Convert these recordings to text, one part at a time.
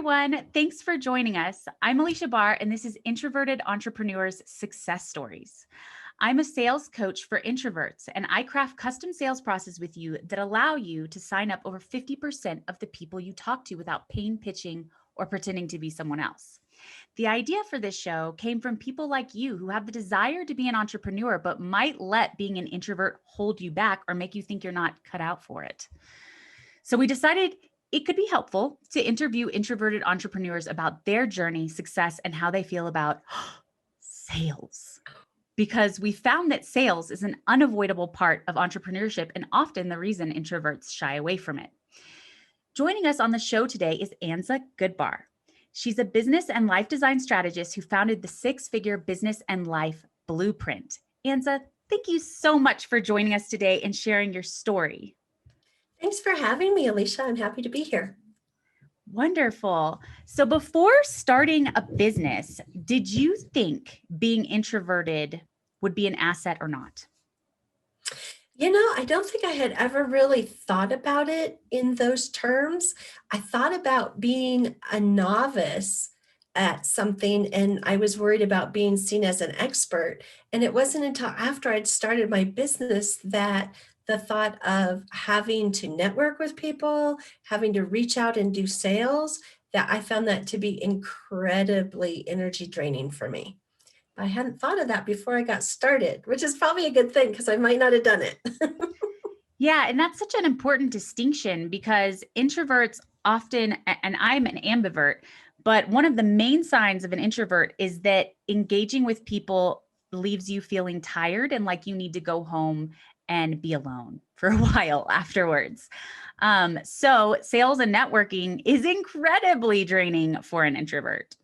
everyone. Thanks for joining us. I'm Aleasha Bahr, and this is Introverted Entrepreneurs Success Stories. I'm a sales coach for introverts, and I craft custom sales processes with you that allow you to sign up over 50% of the people you talk to without pain pitching or pretending to be someone else. The idea for this show came from people like you who have the desire to be an entrepreneur, but might let being an introvert hold you back or make you think you're not cut out for it. So we decided it could be helpful to interview introverted entrepreneurs about their journey, success, and how they feel about sales. Because we found that sales is an unavoidable part of entrepreneurship and often the reason introverts shy away from it. Joining us on the show today is Aleasha Bahr. She's a business and life design strategist who founded the six-figure business and life blueprint. Aleasha, thank you so much for joining us today and sharing your story. Thanks for having me, Aleasha. I'm happy to be here. Wonderful. So before starting a business, did you think being introverted would be an asset or not? I don't think I had ever really thought about it in those terms. I thought about being a novice at something, and I was worried about being seen as an expert. And it wasn't until after I'd started my business that the thought of having to network with people, having to reach out and do sales, that I found that to be incredibly energy draining for me. I hadn't thought of that before I got started, which is probably a good thing because I might not have done it. Yeah, and that's such an important distinction because introverts often, and I'm an ambivert, but one of the main signs of an introvert is that engaging with people leaves you feeling tired and like you need to go home and be alone for a while afterwards. So sales and networking is incredibly draining for an introvert.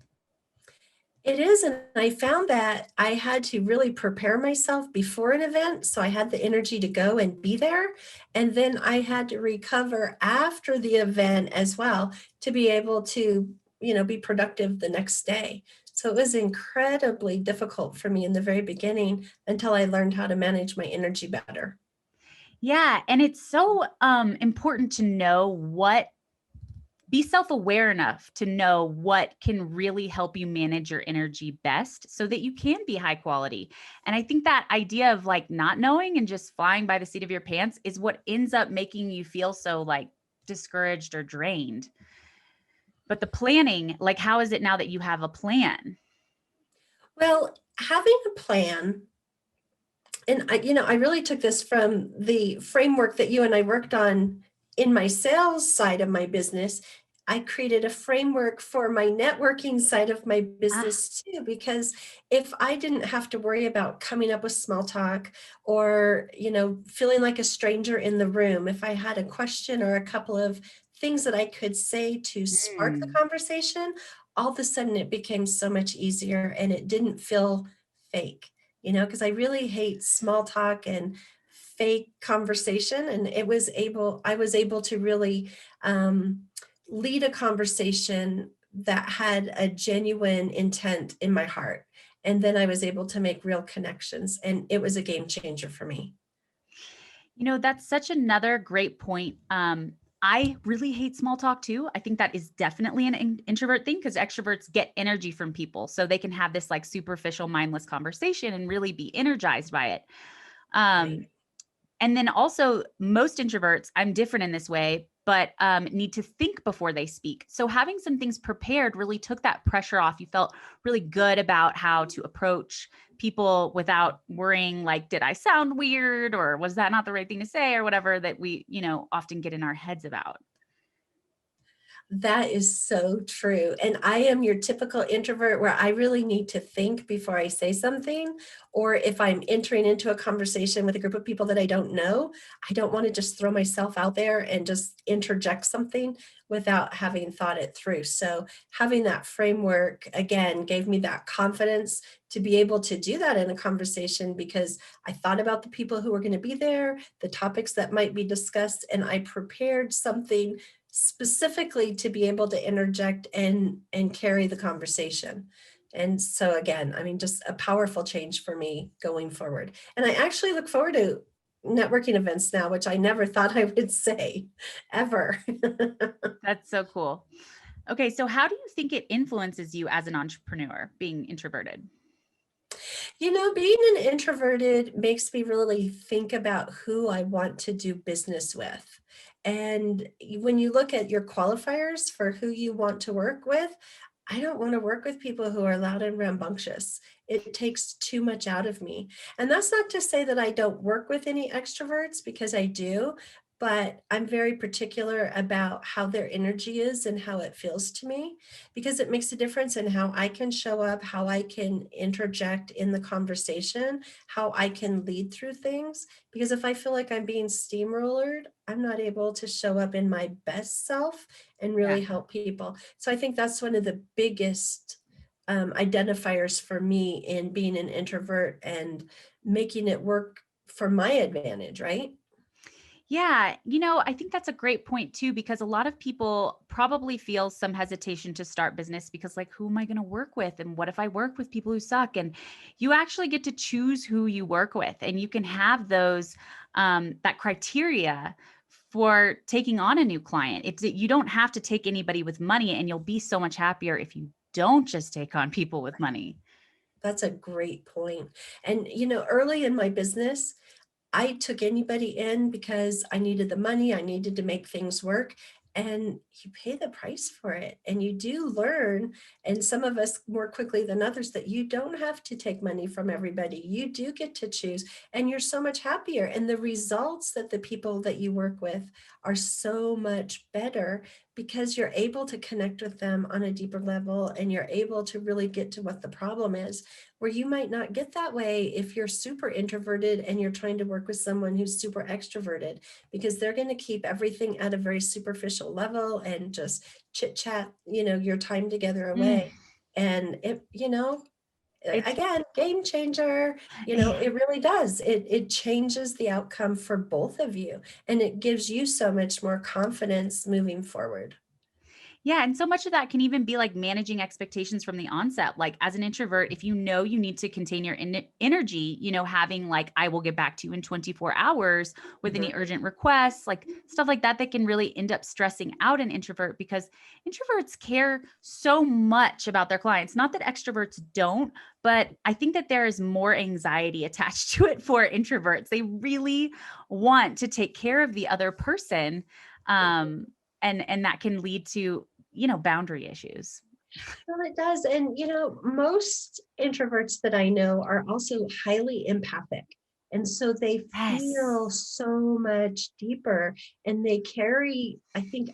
It is, and I found that I had to really prepare myself before an event, so I had the energy to go and be there, and then I had to recover after the event as well to be able to, be productive the next day. So it was incredibly difficult for me in the very beginning until I learned how to manage my energy better. Yeah, and it's so important to be self-aware enough to know what can really help you manage your energy best so that you can be high quality. And I think that idea of like not knowing and just flying by the seat of your pants is what ends up making you feel so like discouraged or drained. But the planning, like how is it now that you have a plan? Well, having a plan, and I really took this from the framework that you and I worked on in my sales side of my business. I created a framework for my networking side of my Ah, business too, because if I didn't have to worry about coming up with small talk or, feeling like a stranger in the room, if I had a question or a couple of things that I could say to spark the hmm. conversation, all of a sudden it became so much easier and it didn't feel fake, because I really hate small talk and fake conversation. And I was able to really lead a conversation that had a genuine intent in my heart. And then I was able to make real connections, and it was a game changer for me. That's such another great point. I really hate small talk too. I think that is definitely an introvert thing because extroverts get energy from people. So they can have this like superficial, mindless conversation and really be energized by it. Right. Um, and then also, most introverts, I'm different in this way, but need to think before they speak. So having some things prepared really took that pressure off. You felt really good about how to approach people without worrying, like, did I sound weird or was that not the right thing to say or whatever that we, often get in our heads about. That is so true. And I am your typical introvert where I really need to think before I say something. Or if I'm entering into a conversation with a group of people that I don't know, I don't want to just throw myself out there and just interject something without having thought it through. So having that framework again gave me that confidence to be able to do that in a conversation because I thought about the people who were going to be there, the topics that might be discussed, and I prepared something specifically to be able to interject and carry the conversation. And so again, I mean, just a powerful change for me going forward. And I actually look forward to networking events now, which I never thought I would say ever. That's so cool. Okay, so how do you think it influences you as an entrepreneur being introverted? Being an introverted makes me really think about who I want to do business with. And when you look at your qualifiers for who you want to work with, I don't want to work with people who are loud and rambunctious. It takes too much out of me. And that's not to say that I don't work with any extroverts, because I do, but I'm very particular about how their energy is and how it feels to me, because it makes a difference in how I can show up, how I can interject in the conversation, how I can lead through things. Because if I feel like I'm being steamrollered, I'm not able to show up in my best self and Yeah. really help people. So I think that's one of the biggest identifiers for me in being an introvert and making it work for my advantage, right? Yeah, I think that's a great point too, because a lot of people probably feel some hesitation to start business because, like, who am I going to work with? And what if I work with people who suck? And you actually get to choose who you work with, and you can have that criteria for taking on a new client. You don't have to take anybody with money, and you'll be so much happier if you don't just take on people with money. That's a great point. And, early in my business, I took anybody in because I needed the money, I needed to make things work, and you pay the price for it. And you do learn, and some of us more quickly than others, that you don't have to take money from everybody. You do get to choose, and you're so much happier. And the results that the people that you work with are so much better because you're able to connect with them on a deeper level, and you're able to really get to what the problem is, where you might not get that way if you're super introverted and you're trying to work with someone who's super extroverted, because they're going to keep everything at a very superficial level and just chit chat, your time together Mm, away. And it's again, game changer, it really does. It changes the outcome for both of you, and it gives you so much more confidence moving forward. Yeah, and so much of that can even be like managing expectations from the onset. Like as an introvert, if you know you need to contain your energy, having like, I will get back to you in 24 hours with any Mhm. urgent requests, like stuff like that can really end up stressing out an introvert because introverts care so much about their clients. Not that extroverts don't, but I think that there is more anxiety attached to it for introverts. They really want to take care of the other person. Um, and that can lead to boundary issues. Well, it does. And, most introverts that I know are also highly empathic. And so they Yes. feel so much deeper, and they carry, I think,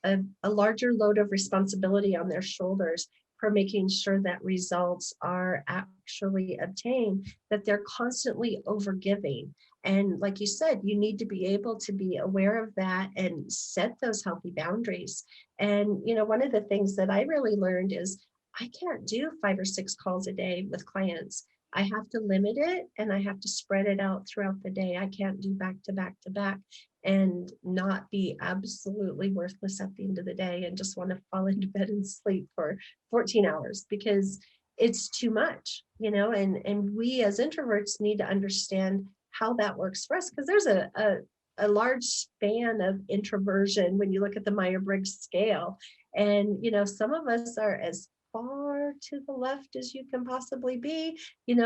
a larger load of responsibility on their shoulders for making sure that results are actually obtained, that they're constantly overgiving. And like you said, you need to be able to be aware of that and set those healthy boundaries. And, one of the things that I really learned is I can't do 5 or 6 calls a day with clients. I have to limit it, and I have to spread it out throughout the day. I can't do back to back to back and not be absolutely worthless at the end of the day and just want to fall into bed and sleep for 14 hours, because it's too much, and we as introverts need to understand how that works for us, because there's a large span of introversion when you look at the Myers-Briggs scale. And, some of us are as far to the left as you can possibly be.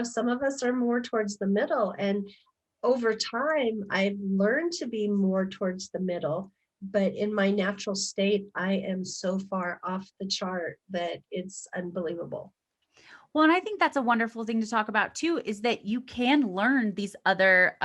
Some of us are more towards the middle. And over time, I've learned to be more towards the middle. But in my natural state, I am so far off the chart that it's unbelievable. Well, and I think that's a wonderful thing to talk about too, is that you can learn these other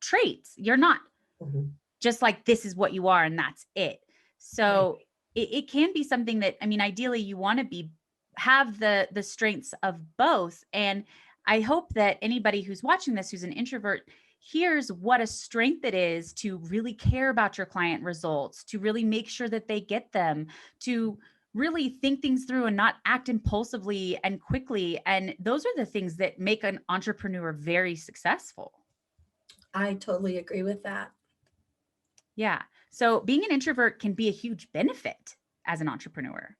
traits. You're not Mhm. just like, this is what you are and that's it. Right. So it can be something that, I mean, ideally you want to have the strengths of both. And I hope that anybody who's watching this, who's an introvert, hears what a strength it is to really care about your client results, to really make sure that they get them, to really think things through and not act impulsively and quickly. And those are the things that make an entrepreneur very successful. I totally agree with that. Yeah. So being an introvert can be a huge benefit as an entrepreneur.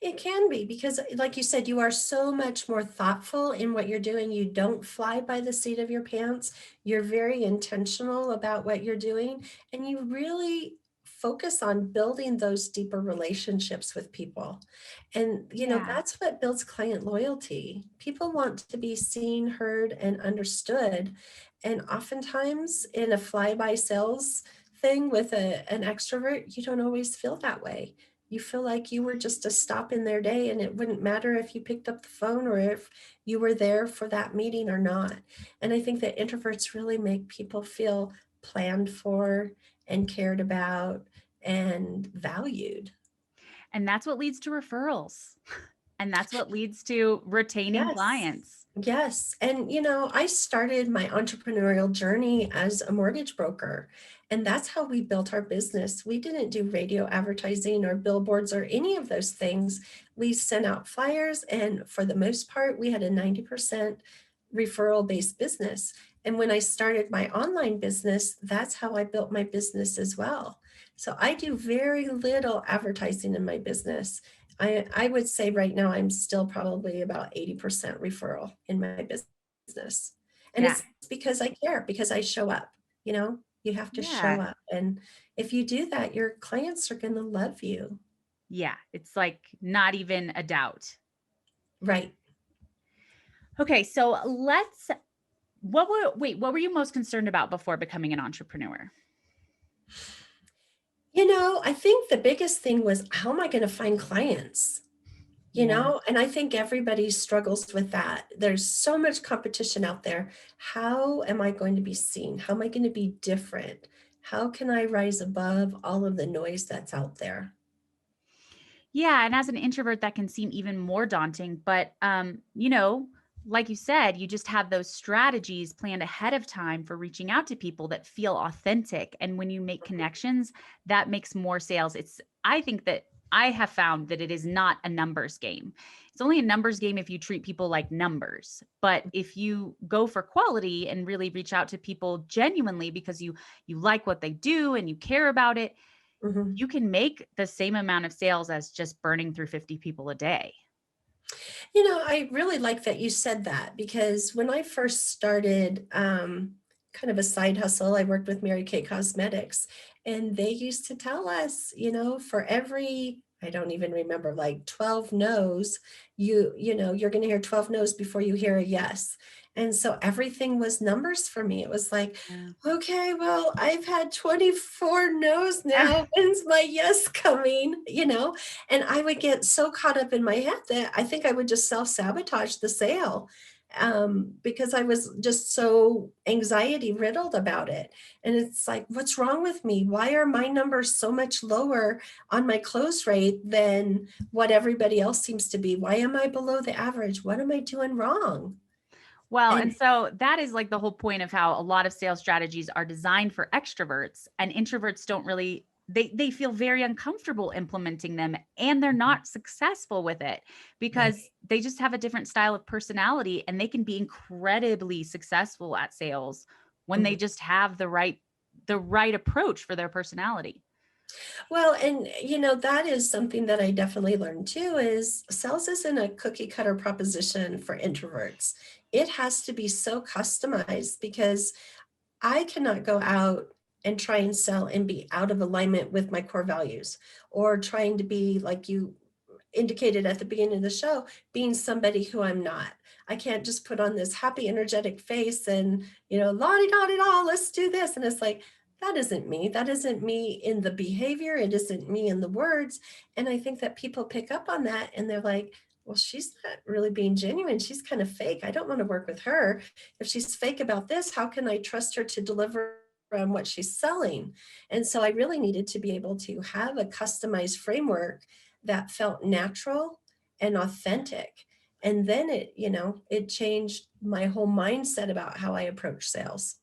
It can be, because, like you said, you are so much more thoughtful in what you're doing. You don't fly by the seat of your pants. You're very intentional about what you're doing. And you really focus on building those deeper relationships with people. And, Yeah. that's what builds client loyalty. People want to be seen, heard, and understood. And oftentimes in a fly-by sales thing with an extrovert, you don't always feel that way. You feel like you were just a stop in their day, and it wouldn't matter if you picked up the phone or if you were there for that meeting or not. And I think that introverts really make people feel planned for and cared about and valued. And that's what leads to referrals. And that's what leads to retaining Yes. clients. Yes. And, I started my entrepreneurial journey as a mortgage broker, and that's how we built our business. We didn't do radio advertising or billboards or any of those things. We sent out flyers, and for the most part, we had a 90% referral based business. And when I started my online business, that's how I built my business as well. So I do very little advertising in my business. I would say right now I'm still probably about 80% referral in my business. And Yeah. it's because I care, because I show up, you have to show Yeah. up. And if you do that, your clients are going to love you. Yeah. It's like not even a doubt. Right. Okay. So what were you most concerned about before becoming an entrepreneur? I think the biggest thing was, how am I going to find clients? Yeah. And I think everybody struggles with that. There's so much competition out there. How am I going to be seen? How am I going to be different? How can I rise above all of the noise that's out there? Yeah, and as an introvert that can seem even more daunting, but like you said, you just have those strategies planned ahead of time for reaching out to people that feel authentic, and when you make connections, that makes more sales. I think that I have found that it is not a numbers game. It's only a numbers game if you treat people like numbers. But if you go for quality and really reach out to people genuinely because you like what they do and you care about it, Mhm. you can make the same amount of sales as just burning through 50 people a day. I really like that you said that, because when I first started kind of a side hustle, I worked with Mary Kay Cosmetics, and they used to tell us, for every, I don't even remember, like 12 no's, you're going to hear 12 no's before you hear a yes. And so everything was numbers for me. It was like, Yeah. okay, well, I've had 24 no's now. When's my yes coming? And I would get so caught up in my head that I think I would just self-sabotage the sale, because I was just so anxiety riddled about it. And it's like, what's wrong with me? Why are my numbers so much lower on my close rate than what everybody else seems to be? Why am I below the average? What am I doing wrong? Well, And and so that is like the whole point of how a lot of sales strategies are designed for extroverts, and introverts don't really they feel very uncomfortable implementing them, and they're not successful with it right. because they just have a different style of personality, and they can be incredibly successful at sales when they Mhm. just have the right approach for their personality. Well, and that is something that I definitely learned too, is sales isn't a cookie cutter proposition for introverts. It has to be so customized, because I cannot go out and try and sell and be out of alignment with my core values, or trying to be, like you indicated at the beginning of the show, being somebody who I'm not. I can't just put on this happy, energetic face and, la di da di da, let's do this. And it's like, that isn't me. That isn't me in the behavior. It isn't me in the words. And I think that people pick up on that, and they're like, well, she's not really being genuine. She's kind of fake. I don't want to work with her. If she's fake about this, how can I trust her to deliver on what she's selling? And so I really needed to be able to have a customized framework that felt natural and authentic. And then it changed my whole mindset about how I approach sales.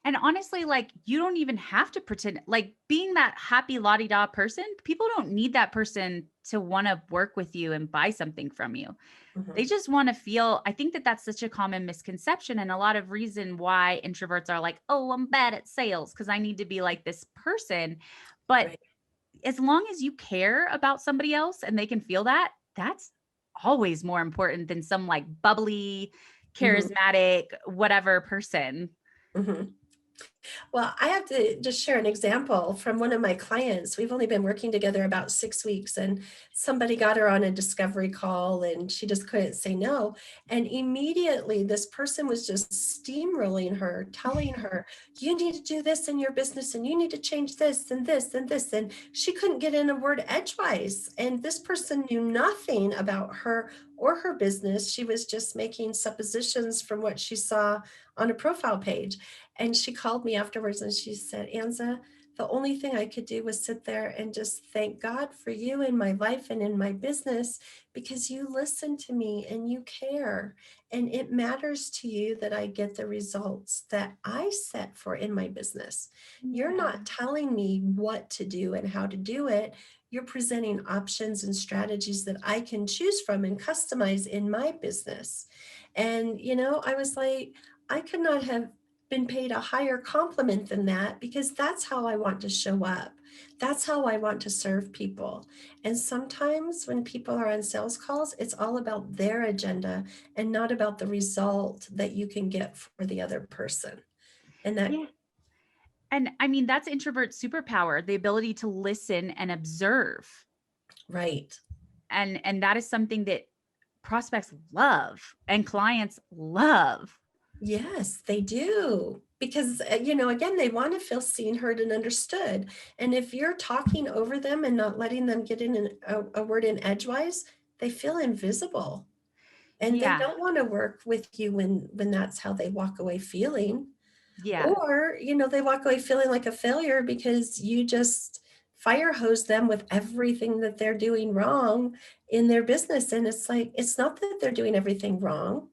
And honestly, like you don't even have to pretend like being that happy la di da person. People don't need that person to want to work with you and buy something from you. They Mhm. just want to feel. I think that that's such a common misconception and a lot of reason why introverts are like, oh, I'm bad at sales because I need to be like this person. But Right. as long as you care about somebody else and they can feel that, that's always more important than some like bubbly, Mhm. charismatic, whatever person. Mhm. Well, I have to just share an example from one of my clients. We've only been working together about 6 weeks, and somebody got her on a discovery call and she just couldn't say no. And immediately, this person was just steamrolling her, telling her, you need to do this in your business and you need to change this and this and this. And she couldn't get in a word edgewise. And this person knew nothing about her or her business. She was just making suppositions from what she saw on a profile page. And she called me afterwards and she said, Anza, the only thing I could do was sit there and just thank God for you in my life and in my business because you listen to me and you care. And it matters to you that I get the results that I set for in my business. You're Yeah. not telling me what to do and how to do it. You're presenting options and strategies that I can choose from and customize in my business. And, I was like, I could not have been paid a higher compliment than that because that's how I want to show up. That's how I want to serve people. And sometimes when people are on sales calls, it's all about their agenda and not about the result that you can get for the other person. And that, Yeah. And I mean, that's introvert superpower, the ability to listen and observe. right. And that is something that prospects love and clients love. Yes, they do. Because, again, they want to feel seen, heard, and understood. And if you're talking over them and not letting them get in a word in edgewise, they feel invisible. And they Yeah. don't want to work with you when that's how they walk away feeling. Yeah. Or, they walk away feeling like a failure because you just fire hose them with everything that they're doing wrong in their business. And it's like, it's not that they're doing everything wrong.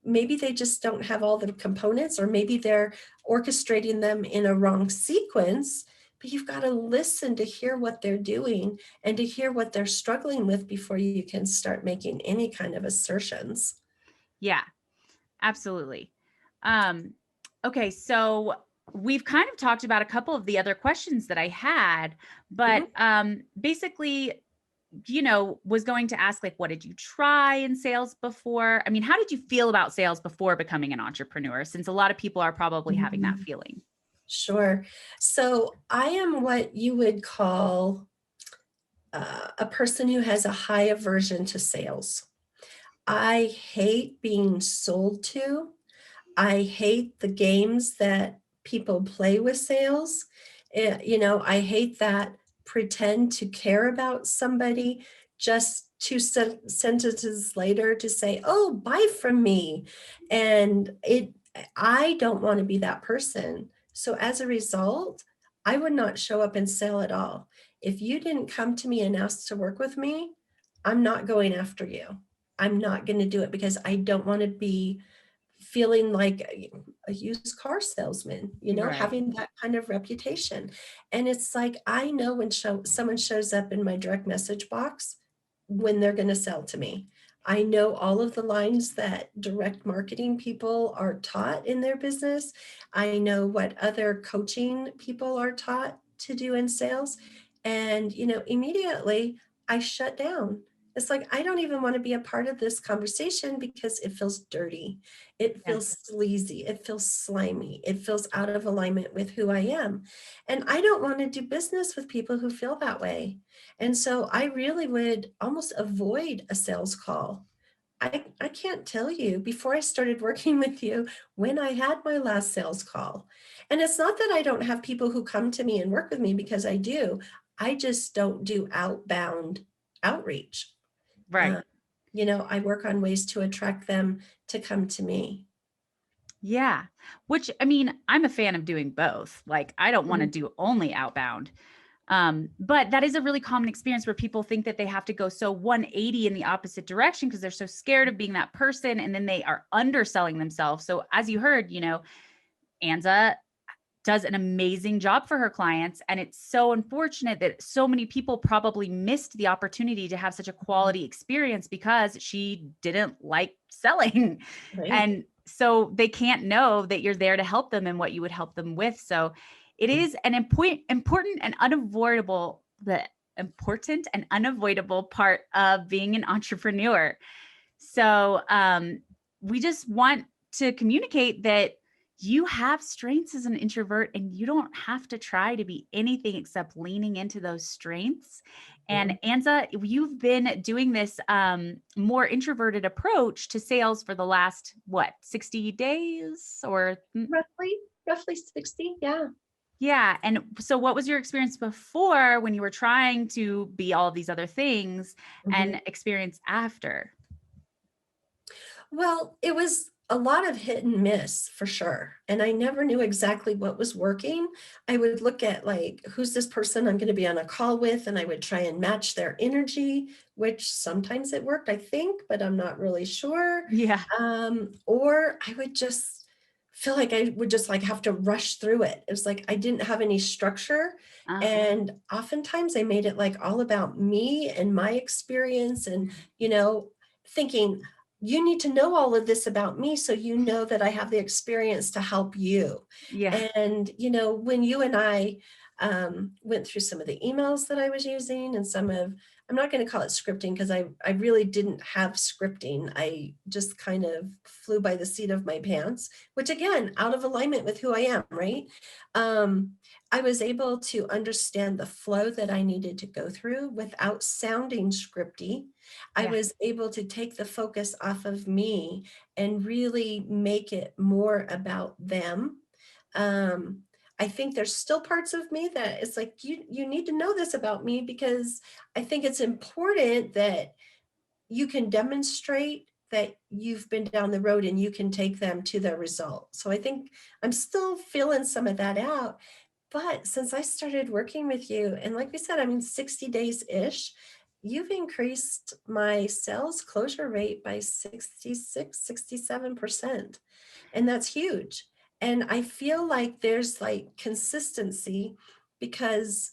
Maybe they just don't have all the components, or maybe they're orchestrating them in a wrong sequence. But you've got to listen to hear what they're doing and to hear what they're struggling with before you can start making any kind of assertions. Yeah. Absolutely. Um, okay, so we've kind of talked about a couple of the other questions that I had, but Mhm. basically, was going to ask, like, what did you try in sales before? I mean, how did you feel about sales before becoming an entrepreneur? Since a lot of people are probably having that feeling. Sure. So I am what you would call a person who has a high aversion to sales. I hate being sold to. I hate the games that people play with sales. I hate that pretend to care about somebody just two sentences later to say, "Oh, buy from me," and I don't want to be that person. So as a result, I would not show up and sell at all. If you didn't come to me and ask to work with me, I'm not going after you. I'm not going to do it because I don't want to be feeling like a used car salesman, Right. having that kind of reputation. And it's like, I know when someone shows up in my direct message box when they're going to sell to me. I know all of the lines that direct marketing people are taught in their business. I know what other coaching people are taught to do in sales. And, immediately I shut down. It's like, I don't even want to be a part of this conversation because it feels dirty. It Yeah. feels sleazy. It feels slimy. It feels out of alignment with who I am. And I don't want to do business with people who feel that way. And so I really would almost avoid a sales call. I can't tell you before I started working with you when I had my last sales call. And it's not that I don't have people who come to me and work with me because I do. I just don't do outbound outreach. Right. Uh, I work on ways to attract them to come to me. Yeah. Which, I mean, I'm a fan of doing both. Like, I don't want to Mhm. do only outbound. But that is a really common experience where people think that they have to go so 180 in the opposite direction because they're so scared of being that person, and then they are underselling themselves. So as you heard, Anza does an amazing job for her clients. And it's so unfortunate that so many people probably missed the opportunity to have such a quality experience because she didn't like selling. Right. And so they can't know that you're there to help them and what you would help them with. So it is an important and unavoidable, the important and unavoidable part of being an entrepreneur. So we just want to communicate that you have strengths as an introvert, and you don't have to try to be anything except leaning into those strengths. And Mhm. Anza, you've been doing this more introverted approach to sales for the last, what, 60 days or Roughly 60. Yeah. yeah. And so what was your experience before when you were trying to be all of these other things Mhm. and experience after? Well, it was a lot of hit and miss for sure. And I never knew exactly what was working. I would look at like, who's this person I'm going to be on a call with? And I would try and match their energy, which sometimes it worked, I think, but I'm not really sure. Yeah. Or I would just feel like I would just like have to rush through it. It was like I didn't have any structure. Uh-huh. And oftentimes I made it like all about me and my experience and, you know, thinking, you need to know all of this about me so you know that I have the experience to help you. Yeah. And, you know, when you and I went through some of the emails that I was using and some of, I'm not going to call it scripting because I really didn't have scripting. I just kind of flew by the seat of my pants, which again, out of alignment with who I am, right? Um, I was able to understand the flow that I needed to go through without sounding scripty. I Yeah. was able to take the focus off of me and really make it more about them. Um, I think there's still parts of me that it's like you need to know this about me because I think it's important that you can demonstrate that you've been down the road and you can take them to their result. So I think I'm still feeling some of that out. But since I started working with you, and like we said, I mean, 60 days ish, you've increased my sales closure rate by 66, 67%. And that's huge. And I feel like there's like consistency because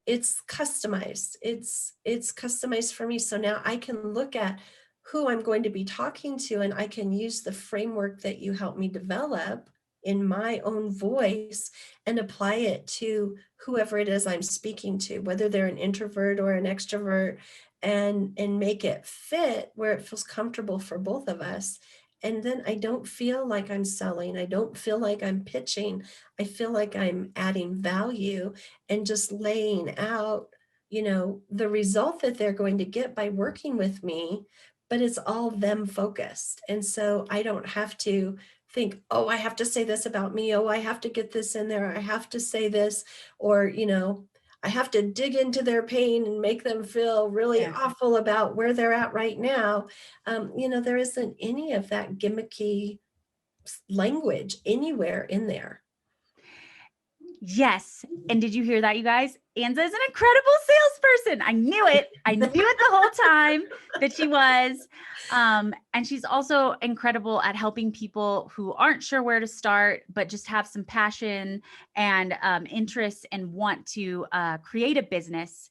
it's customized. It's customized for me. So now I can look at who I'm going to be talking to and I can use the framework that you helped me develop in my own voice and apply it to whoever it is I'm speaking to, whether they're an introvert or an extrovert, and make it fit where it feels comfortable for both of us. And then I don't feel like I'm selling. I don't feel like I'm pitching. I feel like I'm adding value and just laying out, you know, the result that they're going to get by working with me, but it's all them focused. And so I don't have to think, oh, I have to say this about me. Oh, I have to get this in there. I have to say this, or, you know, I have to dig into their pain and make them feel really Yeah. awful about where they're at right now. You know, there isn't any of that gimmicky language anywhere in there. Yes. And did you hear that, you guys? Anza is an incredible salesperson. I knew it. I knew it the whole time that she was. And she's also incredible at helping people who aren't sure where to start, but just have some passion and interest and want to create a business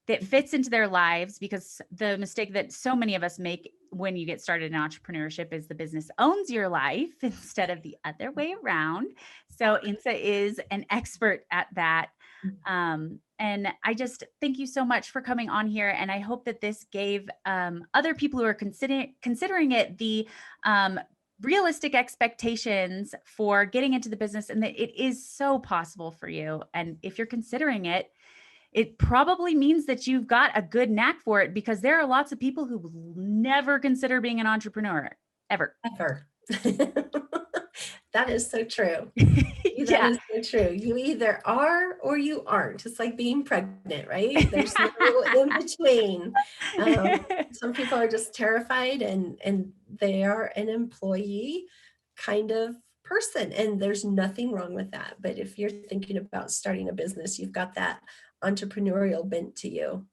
that fits into their lives, because the mistake that so many of us make when you get started in entrepreneurship is the business owns your life instead of the other way around. So Insa is an expert at that. And I just thank you so much for coming on here. And I hope that this gave other people who are considering it the realistic expectations for getting into the business, and that it is so possible for you. And if you're considering it, it probably means that you've got a good knack for it, because there are lots of people who will never consider being an entrepreneur ever. Ever. That is so true. That Yeah. is so true. You either are or you aren't. It's like being pregnant, right? There's no in between. Some people are just terrified and they are an employee kind of person, and there's nothing wrong with that. But if you're thinking about starting a business, you've got that entrepreneurial bent to you.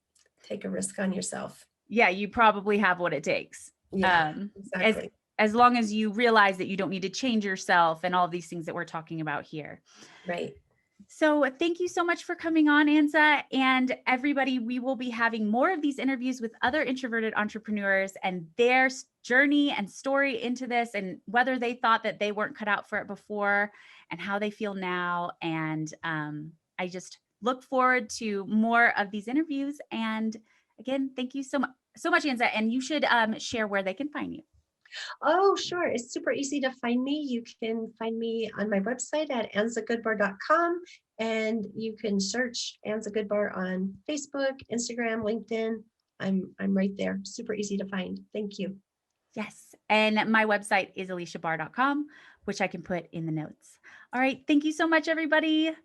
Take a risk on yourself. Yeah, you probably have what it takes. Yeah, Um, as exactly. as long as you realize that you don't need to change yourself and all of these things that we're talking about here. Right. So thank you so much for coming on, Ansa. And everybody, we will be having more of these interviews with other introverted entrepreneurs and their journey and story into this, and whether they thought that they weren't cut out for it before and how they feel now. And I just look forward to more of these interviews. And again, thank you so much, Ansa. And you should share where they can find you. Oh, sure. It's super easy to find me. You can find me on my website at anzagoodbar.com, and you can search Anza Goodbar on Facebook, Instagram, LinkedIn. I'm right there. Super easy to find. Thank you. Yes. And my website is aleashabahr.com, which I can put in the notes. All right. Thank you so much, everybody.